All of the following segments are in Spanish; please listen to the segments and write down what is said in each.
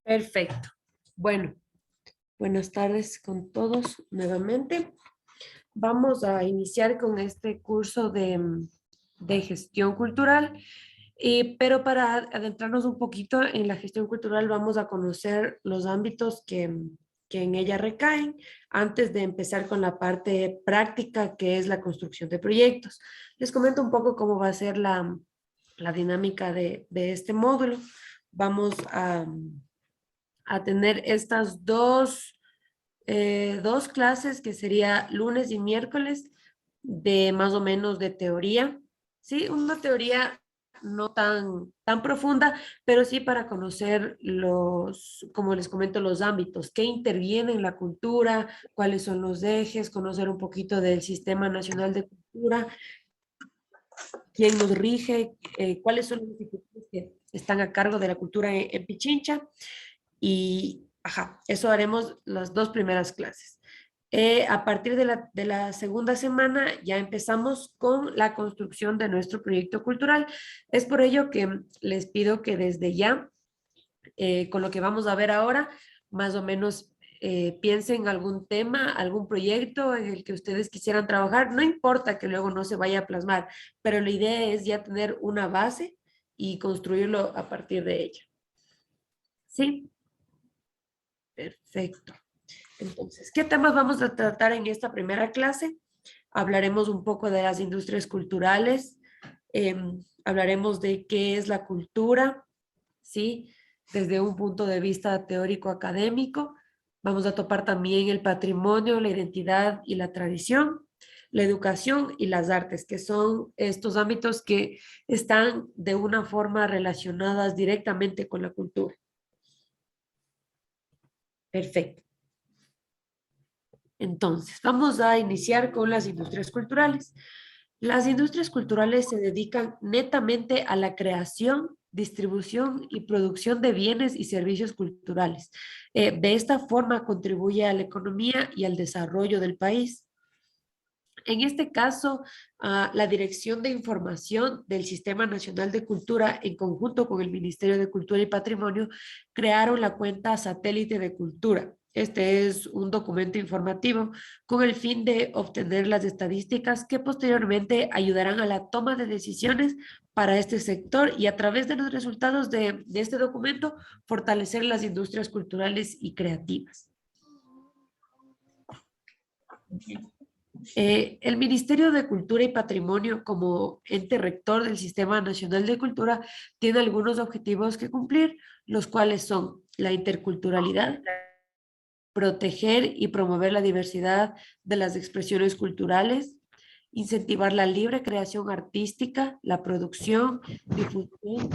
Perfecto. Bueno, buenas tardes con todos nuevamente. Vamos a iniciar con este curso de gestión cultural, pero para adentrarnos un poquito en la gestión cultural vamos a conocer los ámbitos que en ella recaen antes de empezar con la parte práctica que es la construcción de proyectos. Les comento un poco cómo va a ser la dinámica de este módulo. Vamos a tener estas dos clases que sería lunes y miércoles de más o menos de teoría, ¿sí? Una teoría no tan profunda, pero sí para conocer como les comento, los ámbitos, qué interviene en la cultura, cuáles son los ejes, conocer un poquito del Sistema Nacional de Cultura, quién nos rige, cuáles son las instituciones que están a cargo de la cultura en Pichincha. Y, ajá, eso haremos las dos primeras clases. A partir de la segunda semana ya empezamos con la construcción de nuestro proyecto cultural. Es por ello que les pido que desde ya, con lo que vamos a ver ahora, más o menos piensen algún tema, algún proyecto en el que ustedes quisieran trabajar. No importa que luego no se vaya a plasmar, pero la idea es ya tener una base y construirlo a partir de ella. ¿Sí? Perfecto. Entonces, ¿qué temas vamos a tratar en esta primera clase? Hablaremos un poco de las industrias culturales, hablaremos de qué es la cultura, ¿sí? Desde un punto de vista teórico académico. Vamos a topar también el patrimonio, la identidad y la tradición, la educación y las artes, que son estos ámbitos que están de una forma relacionadas directamente con la cultura. Perfecto. Entonces, vamos a iniciar con las industrias culturales. Las industrias culturales se dedican netamente a la creación, distribución y producción de bienes y servicios culturales. De esta forma contribuye a la economía y al desarrollo del país. En este caso, la Dirección de Información del Sistema Nacional de Cultura, en conjunto con el Ministerio de Cultura y Patrimonio, crearon la cuenta Satélite de Cultura. Este es un documento informativo con el fin de obtener las estadísticas que posteriormente ayudarán a la toma de decisiones para este sector y a través de los resultados de este documento fortalecer las industrias culturales y creativas. El Ministerio de Cultura y Patrimonio, como ente rector del Sistema Nacional de Cultura, tiene algunos objetivos que cumplir, los cuales son la interculturalidad, proteger y promover la diversidad de las expresiones culturales, incentivar la libre creación artística, la producción, difusión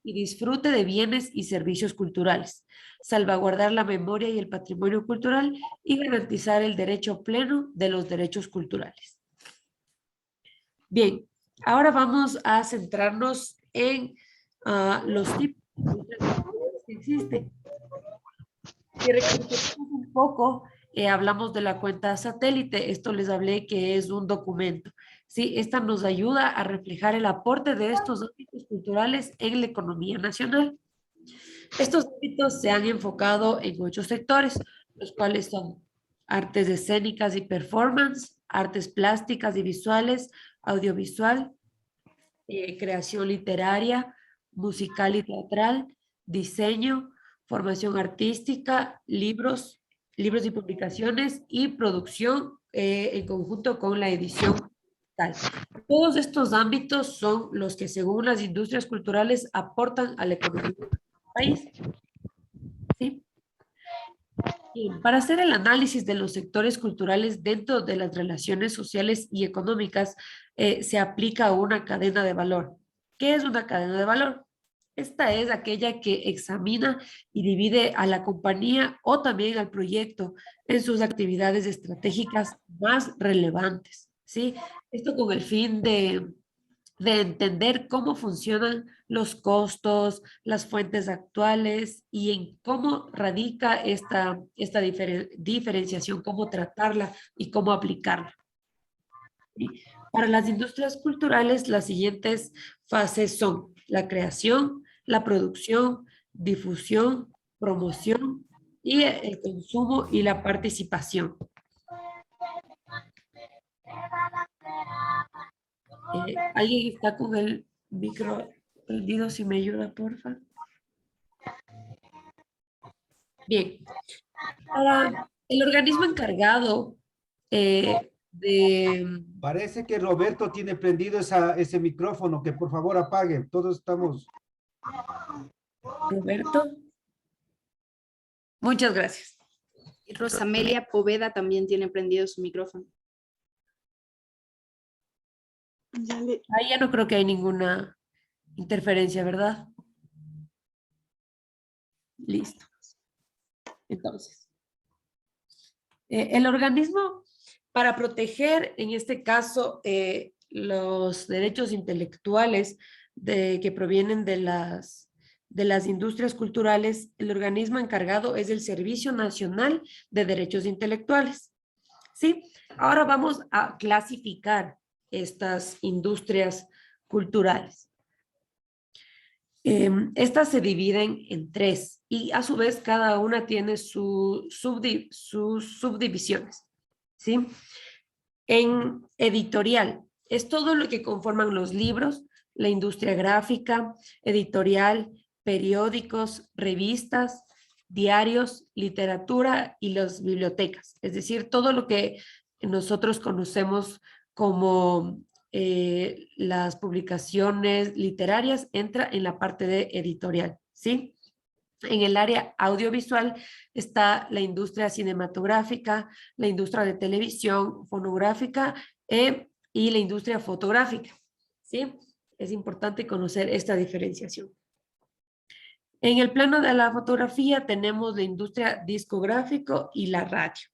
y disfrute de bienes y servicios culturales, salvaguardar la memoria y el patrimonio cultural y garantizar el derecho pleno de los derechos culturales. Bien, ahora vamos a centrarnos en los tipos que existen. Si recapitulamos un poco, hablamos de la cuenta satélite. Esto les hablé que es un documento. Sí, esta nos ayuda a reflejar el aporte de estos ámbitos culturales en la economía nacional. Estos ámbitos se han enfocado en 8 sectores, los cuales son artes escénicas y performance, artes plásticas y visuales, audiovisual, creación literaria, musical y teatral, diseño, formación artística, libros y publicaciones y producción en conjunto con la edición digital. Todos estos ámbitos son los que, según las industrias culturales, aportan a la economía del país. ¿Sí? Y para hacer el análisis de los sectores culturales dentro de las relaciones sociales y económicas, se aplica una cadena de valor. ¿Qué es una cadena de valor? Esta es aquella que examina y divide a la compañía o también al proyecto en sus actividades estratégicas más relevantes, ¿sí? Esto con el fin de entender cómo funcionan los costos, las fuentes actuales y en cómo radica esta diferenciación, cómo tratarla y cómo aplicarla. ¿Sí? Para las industrias culturales, las siguientes fases son la creación, la producción, difusión, promoción y el consumo y la participación. ¿Alguien está con el micro prendido? Si me ayuda, porfa. Bien. Para el organismo encargado de... Parece que Roberto tiene prendido ese micrófono, que por favor apague. Todos estamos... Roberto. Muchas gracias. Rosamelia Poveda también tiene prendido su micrófono. Ahí ya no creo que hay ninguna interferencia, ¿verdad? Listo. Entonces, el organismo para proteger, en este caso, los derechos intelectuales que provienen de las industrias culturales, el organismo encargado es el Servicio Nacional de Derechos Intelectuales. ¿Sí? Ahora vamos a clasificar estas industrias culturales. Estas se dividen en tres y a su vez cada una tiene sus subdivisiones. ¿Sí? En editorial, es todo lo que conforman los libros, la industria gráfica, editorial, periódicos, revistas, diarios, literatura y las bibliotecas. Es decir, todo lo que nosotros conocemos como las publicaciones literarias entra en la parte de editorial, ¿sí? En el área audiovisual está la industria cinematográfica, la industria de televisión, fonográfica y la industria fotográfica, ¿sí? Es importante conocer esta diferenciación. En el plano de la fotografía tenemos la industria discográfico y la radio.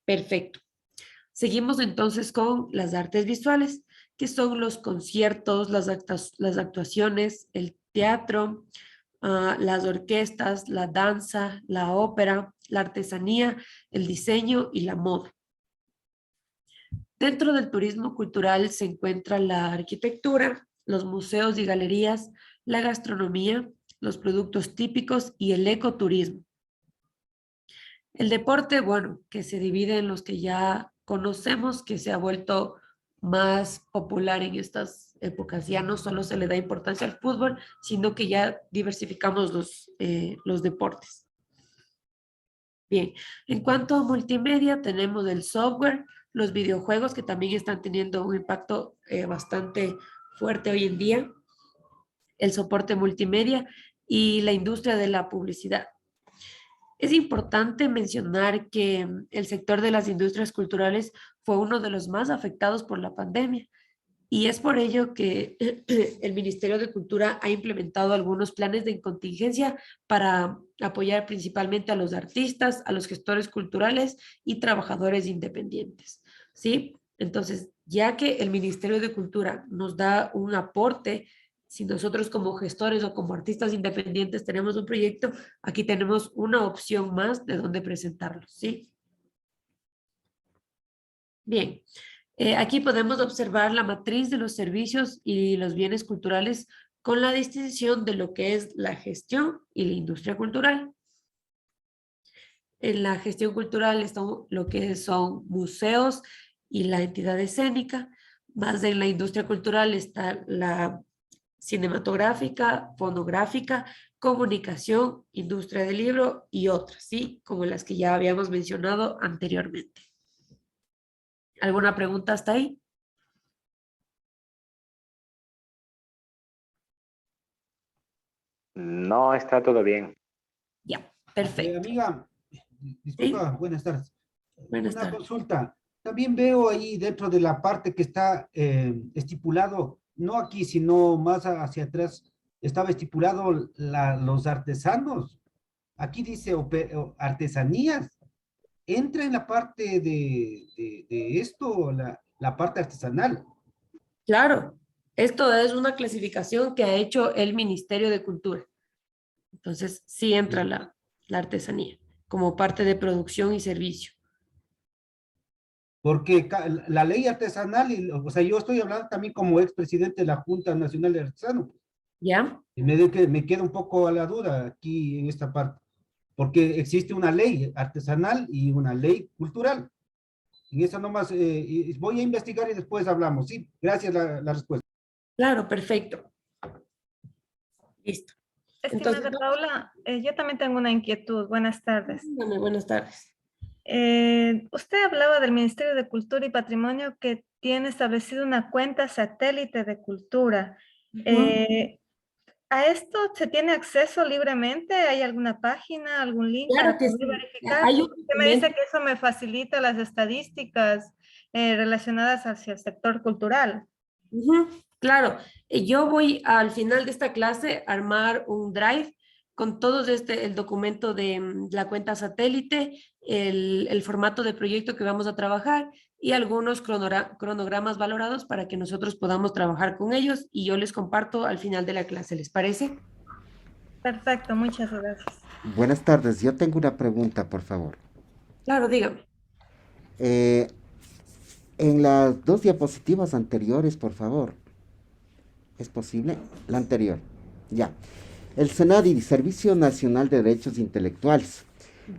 Perfecto. Seguimos entonces con las artes visuales, que son los conciertos, las actuaciones, el teatro, las orquestas, la danza, la ópera, la artesanía, el diseño y la moda. Dentro del turismo cultural se encuentra la arquitectura, los museos y galerías, la gastronomía, los productos típicos y el ecoturismo. El deporte, bueno, que se divide en los que ya conocemos, que se ha vuelto más popular en estas épocas. Ya no solo se le da importancia al fútbol, sino que ya diversificamos los deportes. Bien, en cuanto a multimedia, tenemos el software, los videojuegos que también están teniendo un impacto bastante fuerte hoy en día, el soporte multimedia y la industria de la publicidad. Es importante mencionar que el sector de las industrias culturales fue uno de los más afectados por la pandemia y es por ello que el Ministerio de Cultura ha implementado algunos planes de contingencia para apoyar principalmente a los artistas, a los gestores culturales y trabajadores independientes, ¿sí? Entonces, ya que el Ministerio de Cultura nos da un aporte, si nosotros como gestores o como artistas independientes tenemos un proyecto, aquí tenemos una opción más de dónde presentarlo, ¿sí? Bien, aquí podemos observar la matriz de los servicios y los bienes culturales con la distinción de lo que es la gestión y la industria cultural. En la gestión cultural están lo que son museos y la entidad escénica, más en la industria cultural está la cinematográfica, fonográfica, comunicación, industria del libro y otras, ¿sí? Como las que ya habíamos mencionado anteriormente. ¿Alguna pregunta hasta ahí? No, está todo bien. Ya, perfecto. Amiga, disculpa, ¿Sí? buenas tardes. Buenas Una tardes. consulta. También veo ahí dentro de la parte que está estipulado, no aquí, sino más hacia atrás, estaba estipulado los artesanos. Aquí dice artesanías. ¿Entra en la parte de esto, la parte artesanal? Claro, esto es una clasificación que ha hecho el Ministerio de Cultura. Entonces, sí entra la artesanía como parte de producción y servicio. Porque la ley artesanal, o sea, yo estoy hablando también como expresidente de la Junta Nacional de Artesanos, ¿Ya? Y me queda un poco a la duda aquí en esta parte, porque existe una ley artesanal y una ley cultural. En eso nomás voy a investigar y después hablamos. Sí, gracias la respuesta. Claro, perfecto. Listo. Entonces, Estimada Paula, yo también tengo una inquietud. Buenas tardes. buenas tardes. Usted hablaba del Ministerio de Cultura y Patrimonio que tiene establecido una cuenta satélite de cultura. ¿A esto se tiene acceso libremente? ¿Hay alguna página, algún link Claro para que poder sí. verificar? Hay un Usted me dice documento. que eso me facilita las estadísticas relacionadas hacia el sector cultural. Ujú, claro, yo voy al final de esta clase a armar un drive con todos el documento de la cuenta satélite, el formato de proyecto que vamos a trabajar y algunos cronogramas valorados para que nosotros podamos trabajar con ellos y yo les comparto al final de la clase, ¿les parece? Perfecto, muchas gracias. Buenas tardes, yo tengo una pregunta, por favor. Claro, dígame. Eh, en las dos diapositivas anteriores, por favor. ¿Es posible? La anterior. Ya. El SENADI, Servicio Nacional de Derechos Intelectuales.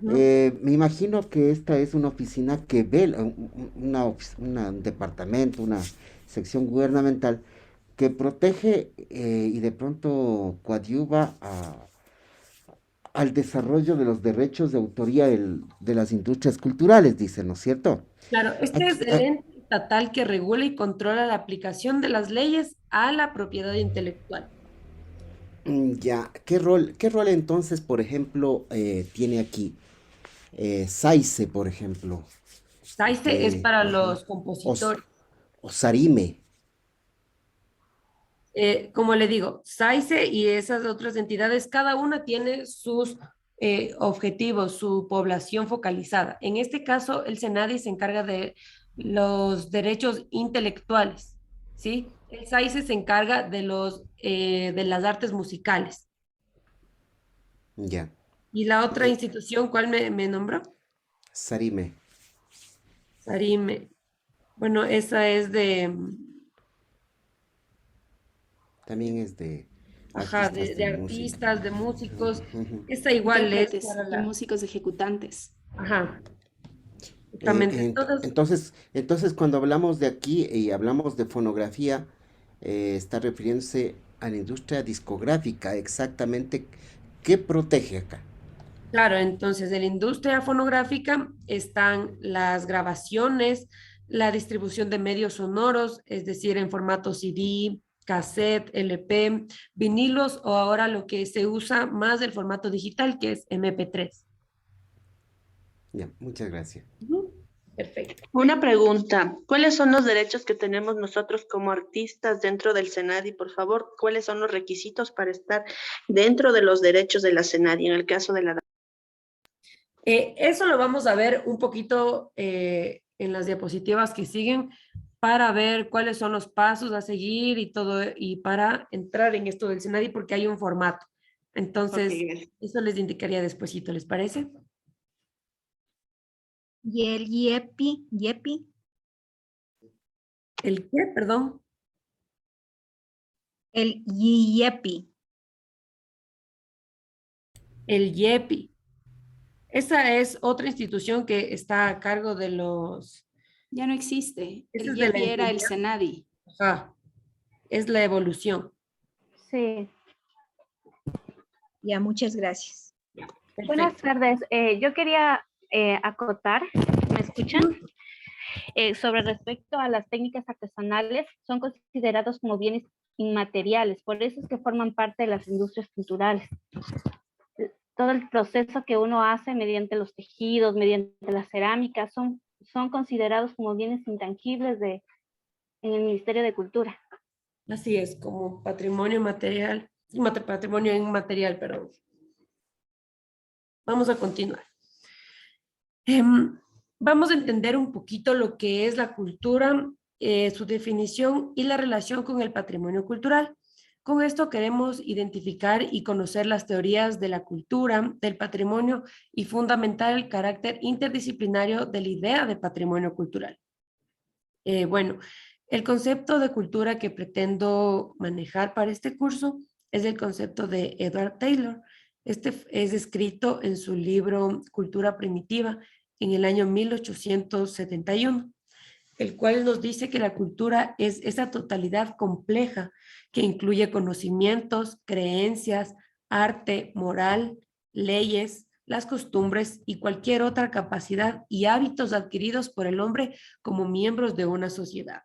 Ujú. Me imagino que esta es una oficina que ve, un departamento, una sección gubernamental que protege y de pronto coadyuva al desarrollo de los derechos de autoría de las industrias culturales, dice, ¿no es cierto? Claro, este Aquí, es el ente estatal que regula y controla la aplicación de las leyes a la propiedad intelectual. ya, ¿qué rol entonces, por ejemplo, tiene aquí? SAICE, por ejemplo, SAICE es para ajá, los o, compositores. o SARIME, Como le digo, SAICE y esas otras entidades, cada una tiene sus objetivos, su población focalizada. En este caso, el SENADI se encarga de los derechos intelectuales, ¿sí? El SAICE se encarga de las artes musicales. ya, ¿Y la otra eh, institución, cuál me nombró? SARIME, Sarime. Bueno, esa es también es de ajá, artistas de de música. artistas, de músicos. Ujú. Esa igual es Intérpretes para y la, músicos ejecutantes. ajá, exactamente. Entonces, Entonces, cuando hablamos de aquí y hablamos de fonografía, está refiriéndose a la industria discográfica, exactamente, ¿qué protege acá? claro, entonces en la industria fonográfica están las grabaciones, la distribución de medios sonoros, es decir, en formato CD, cassette, LP, vinilos o ahora lo que se usa más el formato digital, que es MP3. Ya, muchas gracias. Ujú. Perfecto. Una pregunta, ¿cuáles son los derechos que tenemos nosotros como artistas dentro del SENADI? Por favor, ¿cuáles son los requisitos para estar dentro de los derechos de la SENADI en el caso de la... Eso lo vamos a ver un poquito en las diapositivas que siguen para ver cuáles son los pasos a seguir y todo, y para entrar en esto del SENADI porque hay un formato. Ok, Entonces, gracias. eso les indicaría despuesito, ¿les parece? Y el YEPI, ¿El qué? Perdón. el YEPI. El YEPI. Esa es otra institución que está a cargo de los... Ya no existe. Esa El es de la YEPI era el entidad. SENADI. Ajá. Es la evolución. Sí, Ya, muchas gracias. buenas Perfecto. tardes. Yo quería acotar, ¿me escuchan? Sobre respecto a las técnicas artesanales, son considerados como bienes inmateriales, por eso es que forman parte de las industrias culturales. Todo el proceso que uno hace mediante los tejidos, mediante la cerámica, son considerados como bienes intangibles en el Ministerio de Cultura. Así es, como patrimonio material, patrimonio inmaterial, perdón. Vamos a continuar. Vamos a entender un poquito lo que es la cultura, su definición y la relación con el patrimonio cultural. Con esto queremos identificar y conocer las teorías de la cultura, del patrimonio y fundamentar el carácter interdisciplinario de la idea de patrimonio cultural. Bueno, el concepto de cultura que pretendo manejar para este curso es el concepto de Edward Taylor. Este es escrito en su libro Cultura Primitiva en el año 1871, el cual nos dice que la cultura es esa totalidad compleja que incluye conocimientos, creencias, arte, moral, leyes, las costumbres y cualquier otra capacidad y hábitos adquiridos por el hombre como miembros de una sociedad.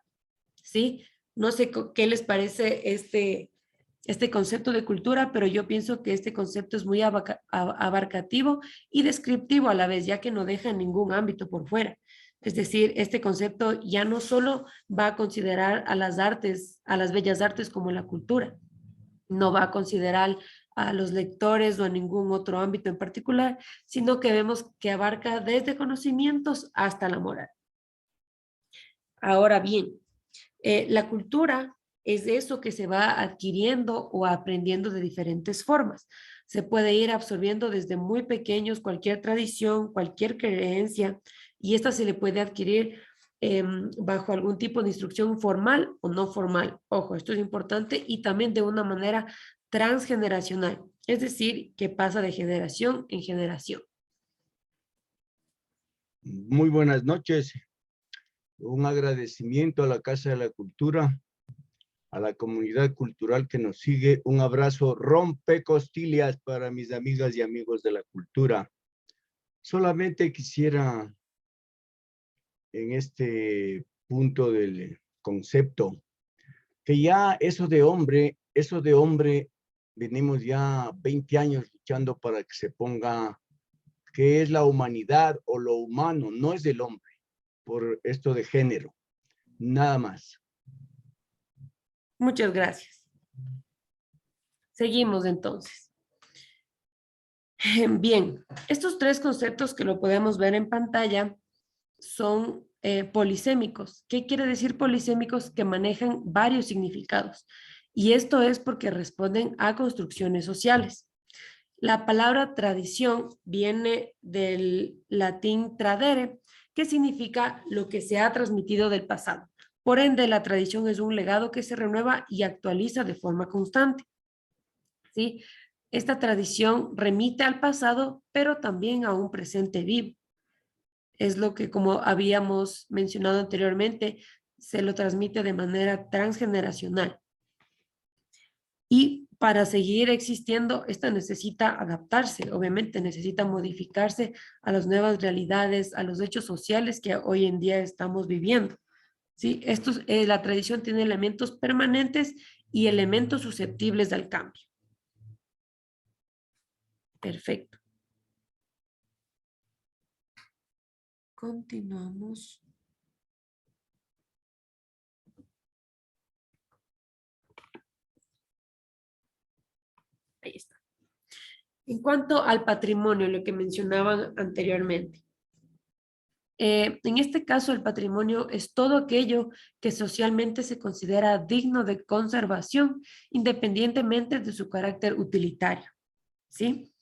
¿Sí? No sé qué les parece este concepto de cultura, pero yo pienso que este concepto es muy abarcativo y descriptivo a la vez, ya que no deja ningún ámbito por fuera. Es decir, este concepto ya no solo va a considerar a las artes, a las bellas artes como la cultura, no va a considerar a los lectores o a ningún otro ámbito en particular, sino que vemos que abarca desde conocimientos hasta la moral. Ahora bien, la cultura es eso que se va adquiriendo o aprendiendo de diferentes formas. Se puede ir absorbiendo desde muy pequeños cualquier tradición, cualquier creencia, y esta se le puede adquirir bajo algún tipo de instrucción formal o no formal. Ojo, esto es importante, y también de una manera transgeneracional, es decir, que pasa de generación en generación. Muy buenas noches. Un agradecimiento a la Casa de la Cultura, a la comunidad cultural que nos sigue. Un abrazo rompecostillas para mis amigas y amigos de la cultura. Solamente quisiera, en este punto del concepto, que ya eso de hombre, venimos ya 20 años luchando para que se ponga qué es la humanidad o lo humano, no es del hombre, por esto de género, nada más. Muchas gracias. Seguimos entonces. Bien, estos tres conceptos que lo podemos ver en pantalla son polisémicos. ¿Qué quiere decir polisémicos? Que manejan varios significados. Y esto es porque responden a construcciones sociales. La palabra tradición viene del latín tradere, que significa lo que se ha transmitido del pasado. Por ende, la tradición es un legado que se renueva y actualiza de forma constante. ¿Sí? Esta tradición remite al pasado, pero también a un presente vivo. Es lo que, como habíamos mencionado anteriormente, se lo transmite de manera transgeneracional. Y para seguir existiendo, esta necesita adaptarse, obviamente necesita modificarse a las nuevas realidades, a los hechos sociales que hoy en día estamos viviendo. ¿Sí? La tradición tiene elementos permanentes y elementos susceptibles al cambio. Perfecto. Continuamos. Ahí está. En cuanto al patrimonio, lo que mencionaban anteriormente. En este caso, el patrimonio es todo aquello que socialmente se considera digno de conservación, independientemente de su carácter utilitario. ¿Sí?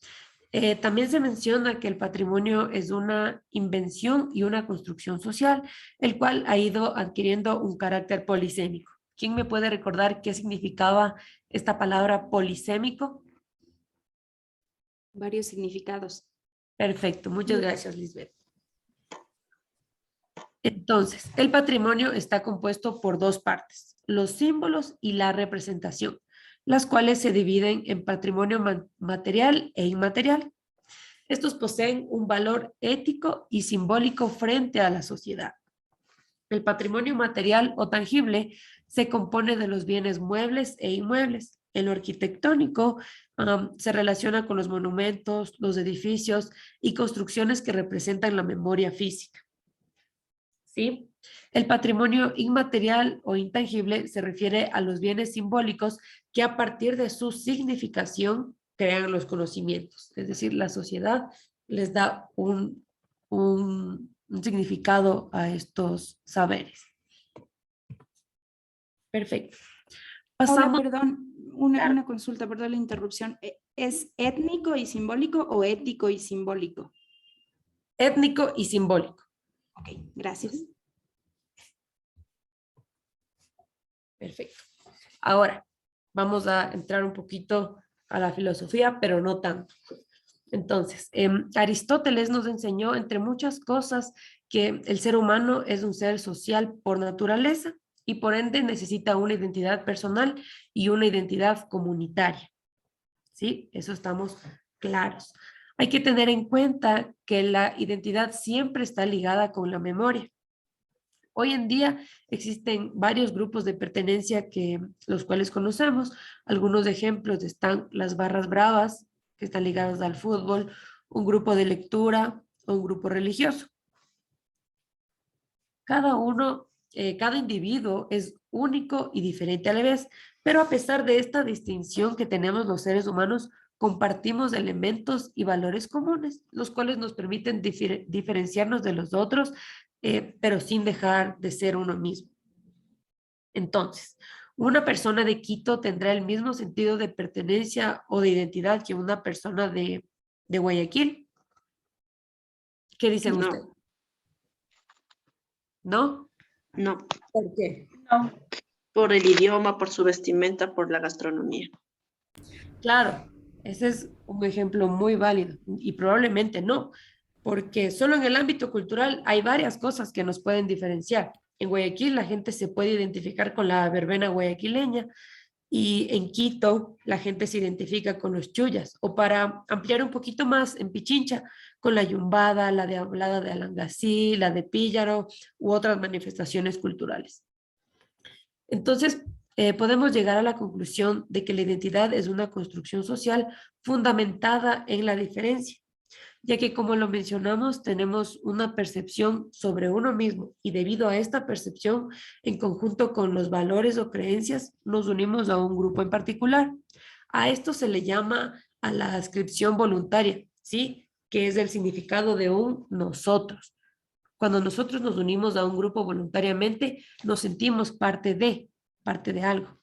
También se menciona que el patrimonio es una invención y una construcción social, el cual ha ido adquiriendo un carácter polisémico. ¿Quién me puede recordar qué significaba esta palabra polisémico? Varios significados. Perfecto, muchas gracias, Lisbeth. Entonces, el patrimonio está compuesto por dos partes, los símbolos y la representación, las cuales se dividen en patrimonio material e inmaterial. Estos poseen un valor ético y simbólico frente a la sociedad. El patrimonio material o tangible se compone de los bienes muebles e inmuebles. En lo arquitectónico se relaciona con los monumentos, los edificios y construcciones que representan la memoria física. ¿Sí? El patrimonio inmaterial o intangible se refiere a los bienes simbólicos que a partir de su significación crean los conocimientos. Es decir, la sociedad les da un significado a estos saberes. Perfecto. Pasamos. Hola, perdón, una consulta, perdón la interrupción. ¿Es étnico y simbólico o ético y simbólico? Étnico y simbólico. Ok, gracias. Perfecto. Ahora, vamos a entrar un poquito a la filosofía, pero no tanto. Entonces, Aristóteles nos enseñó, entre muchas cosas, que el ser humano es un ser social por naturaleza y por ende necesita una identidad personal y una identidad comunitaria. ¿Sí? Eso estamos claros. Hay que tener en cuenta que la identidad siempre está ligada con la memoria. Hoy en día existen varios grupos de pertenencia que los cuales conocemos. Algunos ejemplos están las barras bravas, que están ligadas al fútbol, un grupo de lectura o un grupo religioso. Cada individuo es único y diferente a la vez, pero a pesar de esta distinción que tenemos los seres humanos, compartimos elementos y valores comunes, los cuales nos permiten diferenciarnos de los otros, pero sin dejar de ser uno mismo. Entonces, una persona de Quito tendrá el mismo sentido de pertenencia o de identidad que una persona de Guayaquil. ¿Qué dicen No. ustedes? ¿No? No, ¿Por qué? No. por el idioma, por su vestimenta, por la gastronomía. Claro, ese es un ejemplo muy válido y probablemente no, porque solo en el ámbito cultural hay varias cosas que nos pueden diferenciar. En Guayaquil la gente se puede identificar con la verbena guayaquileña y en Quito la gente se identifica con los chullas, o para ampliar un poquito más, en Pichincha con la yumbada, la de hablada de Alangasí, la de Píllaro u otras manifestaciones culturales. Entonces, podemos llegar a la conclusión de que la identidad es una construcción social fundamentada en la diferencia, ya que como lo mencionamos, tenemos una percepción sobre uno mismo y debido a esta percepción, en conjunto con los valores o creencias, nos unimos a un grupo en particular. A esto se le llama a la adscripción voluntaria, ¿sí? Que es el significado de un nosotros. Cuando nosotros nos unimos a un grupo voluntariamente, nos sentimos parte de algo,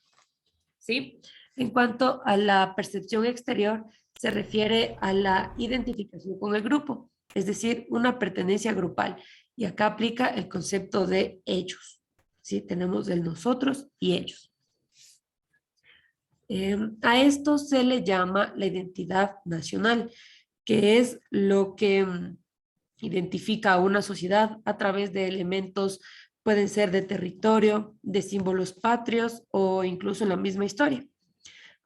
¿sí? En cuanto a la percepción exterior, se refiere a la identificación con el grupo, es decir, una pertenencia grupal. Y acá aplica el concepto de ellos, ¿sí? Tenemos el nosotros y ellos. A esto se le llama la identidad nacional, que es lo que identifica a una sociedad a través de elementos, pueden ser de territorio, de símbolos patrios o incluso en la misma historia.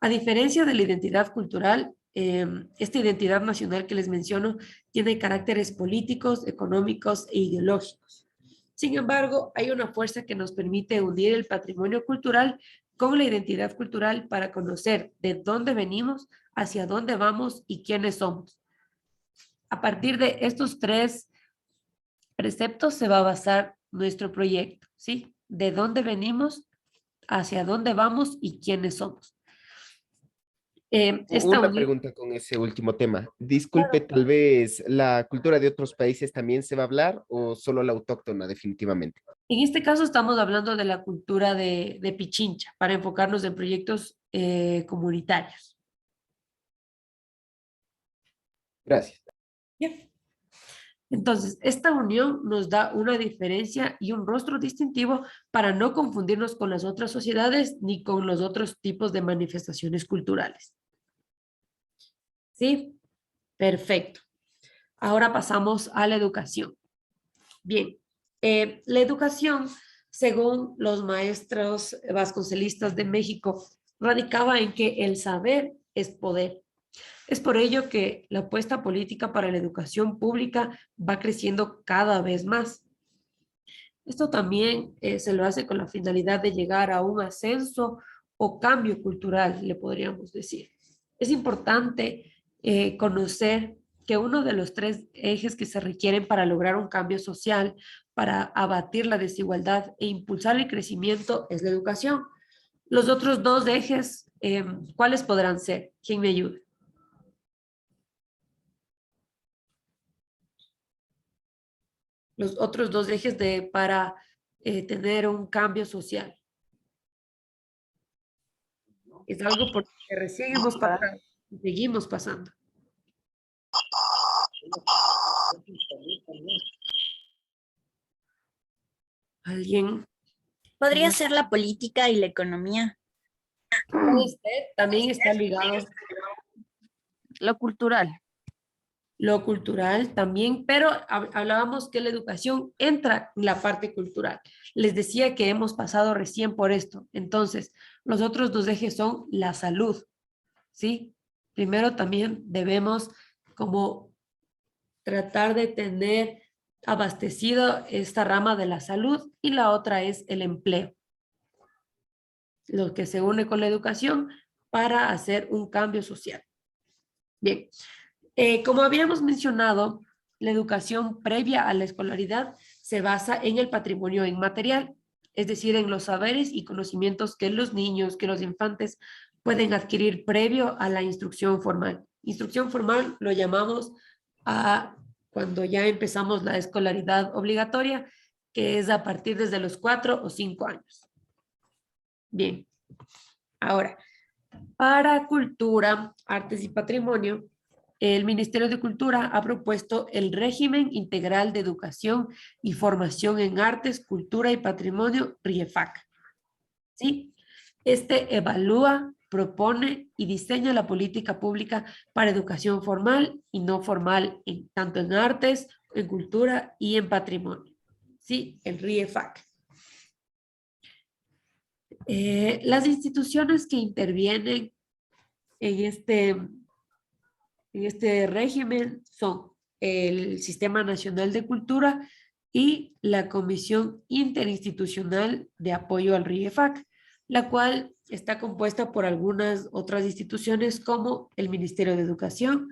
A diferencia de la identidad cultural, esta identidad nacional que les menciono tiene caracteres políticos, económicos e ideológicos. Sin embargo, hay una fuerza que nos permite unir el patrimonio cultural con la identidad cultural para conocer de dónde venimos, hacia dónde vamos y quiénes somos. A partir de estos tres preceptos se va a basar nuestro proyecto, ¿sí? De dónde venimos, hacia dónde vamos y quiénes somos. Una pregunta con ese último tema. Disculpe, tal vez la cultura de otros países también se va a hablar o solo la autóctona definitivamente. En este caso estamos hablando de la cultura de Pichincha para enfocarnos en proyectos comunitarios. Gracias. Bien. Entonces, esta unión nos da una diferencia y un rostro distintivo para no confundirnos con las otras sociedades ni con los otros tipos de manifestaciones culturales. ¿Sí? Perfecto. Ahora pasamos a la educación. Bien, la educación, según los maestros vasconcelistas de México, radicaba en que el saber es poder. Es por ello que la apuesta política para la educación pública va creciendo cada vez más. Esto también se lo hace con la finalidad de llegar a un ascenso o cambio cultural, le podríamos decir. Es importante conocer que uno de los tres ejes que se requieren para lograr un cambio social, para abatir la desigualdad e impulsar el crecimiento es la educación. Los otros dos ejes, ¿cuáles podrán ser? ¿Quién me ayuda? Los otros dos ejes para tener un cambio social. Es algo por lo que recién hemos pasado y seguimos pasando. ¿Alguien? ¿Podría ser la política y la economía? También está ligado Lo cultural. lo cultural también, pero hablábamos que la educación entra en la parte cultural. Les decía que hemos pasado recién por esto. Entonces, los otros dos ejes son la salud, ¿sí? Primero también debemos como tratar de tener abastecido esta rama de la salud y la otra es el empleo, lo que se une con la educación para hacer un cambio social. Bien, como habíamos mencionado, la educación previa a la escolaridad se basa en el patrimonio inmaterial, es decir, en los saberes y conocimientos que los niños, que los infantes pueden adquirir previo a la instrucción formal. Instrucción formal lo llamamos a cuando ya empezamos la escolaridad obligatoria, que es a partir desde los 4 o 5 años. Bien, ahora, para cultura, artes y patrimonio, el Ministerio de Cultura ha propuesto el régimen integral de educación y formación en artes, cultura y patrimonio, RIEFAC. ¿Sí? Este evalúa, propone y diseña la política pública para educación formal y no formal, tanto en artes, en cultura y en patrimonio. ¿Sí? El RIEFAC. Las instituciones que intervienen en este régimen son el Sistema Nacional de Cultura y la Comisión Interinstitucional de Apoyo al RIEFAC, la cual está compuesta por algunas otras instituciones como el Ministerio de Educación,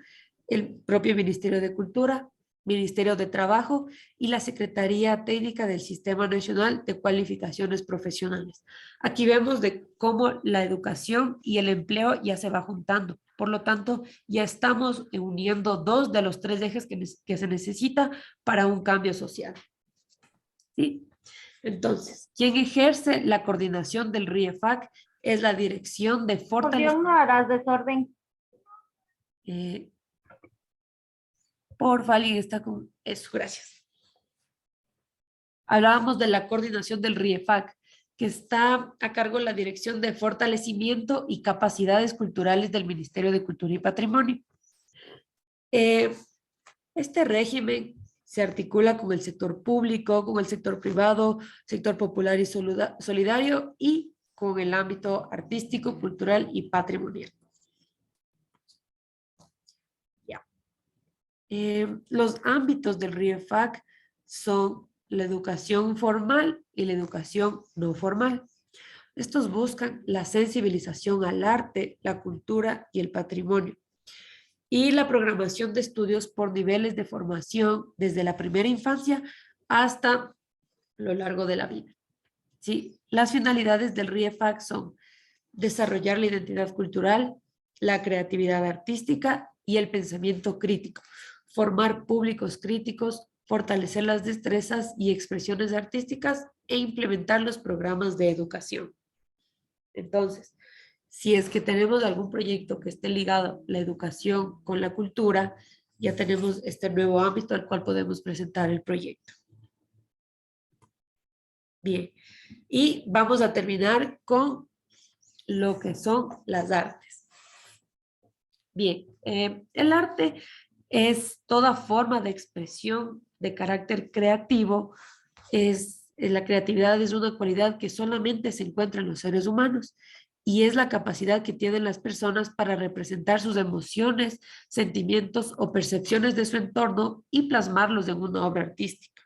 el propio Ministerio de Cultura, Ministerio de Trabajo y la Secretaría Técnica del Sistema Nacional de Cualificaciones Profesionales. Aquí vemos de cómo la educación y el empleo ya se va juntando. Por lo tanto, ya estamos uniendo dos de los tres ejes que se necesita para un cambio social. ¿Sí? Entonces, quien ejerce la coordinación del RIEFAC es la Dirección de Fortalecimiento. ¿Por qué no harás desorden? Porfa, alguien está con eso, gracias. Hablábamos de la coordinación del RIEFAC, que está a cargo de la Dirección de Fortalecimiento y Capacidades Culturales del Ministerio de Cultura y Patrimonio. Este régimen se articula con el sector público, con el sector privado, sector popular y solidario y con el ámbito artístico, cultural y patrimonial. Ya. Los ámbitos del RIEFAC son la educación formal y la educación no formal. Estos buscan la sensibilización al arte, la cultura y el patrimonio. Y la programación de estudios por niveles de formación desde la primera infancia hasta lo largo de la vida. ¿Sí? Las finalidades del RIEFAC son desarrollar la identidad cultural, la creatividad artística y el pensamiento crítico, formar públicos críticos, fortalecer las destrezas y expresiones artísticas e implementar los programas de educación. Entonces, si es que tenemos algún proyecto que esté ligado la educación con la cultura, ya tenemos este nuevo ámbito al cual podemos presentar el proyecto. Bien, y vamos a terminar con lo que son las artes. Bien, el arte es toda forma de expresión de carácter creativo. La creatividad es una cualidad que solamente se encuentra en los seres humanos y es la capacidad que tienen las personas para representar sus emociones, sentimientos o percepciones de su entorno y plasmarlos en una obra artística.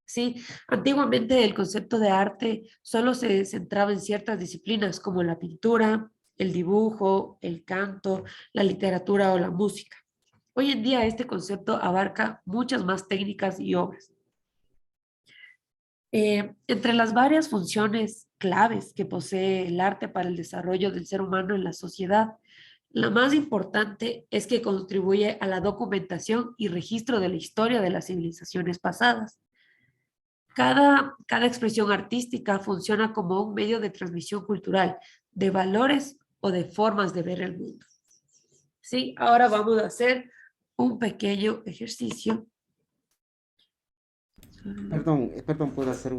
Sí, antiguamente el concepto de arte solo se centraba en ciertas disciplinas como la pintura, el dibujo, el canto, la literatura o la música. Hoy en día este concepto abarca muchas más técnicas y obras. Entre las varias funciones claves que posee el arte para el desarrollo del ser humano en la sociedad, la más importante es que contribuye a la documentación y registro de la historia de las civilizaciones pasadas. Cada expresión artística funciona como un medio de transmisión cultural, de valores o de formas de ver el mundo. Sí, ahora vamos a hacer un pequeño ejercicio. Perdón, ¿puedo hacer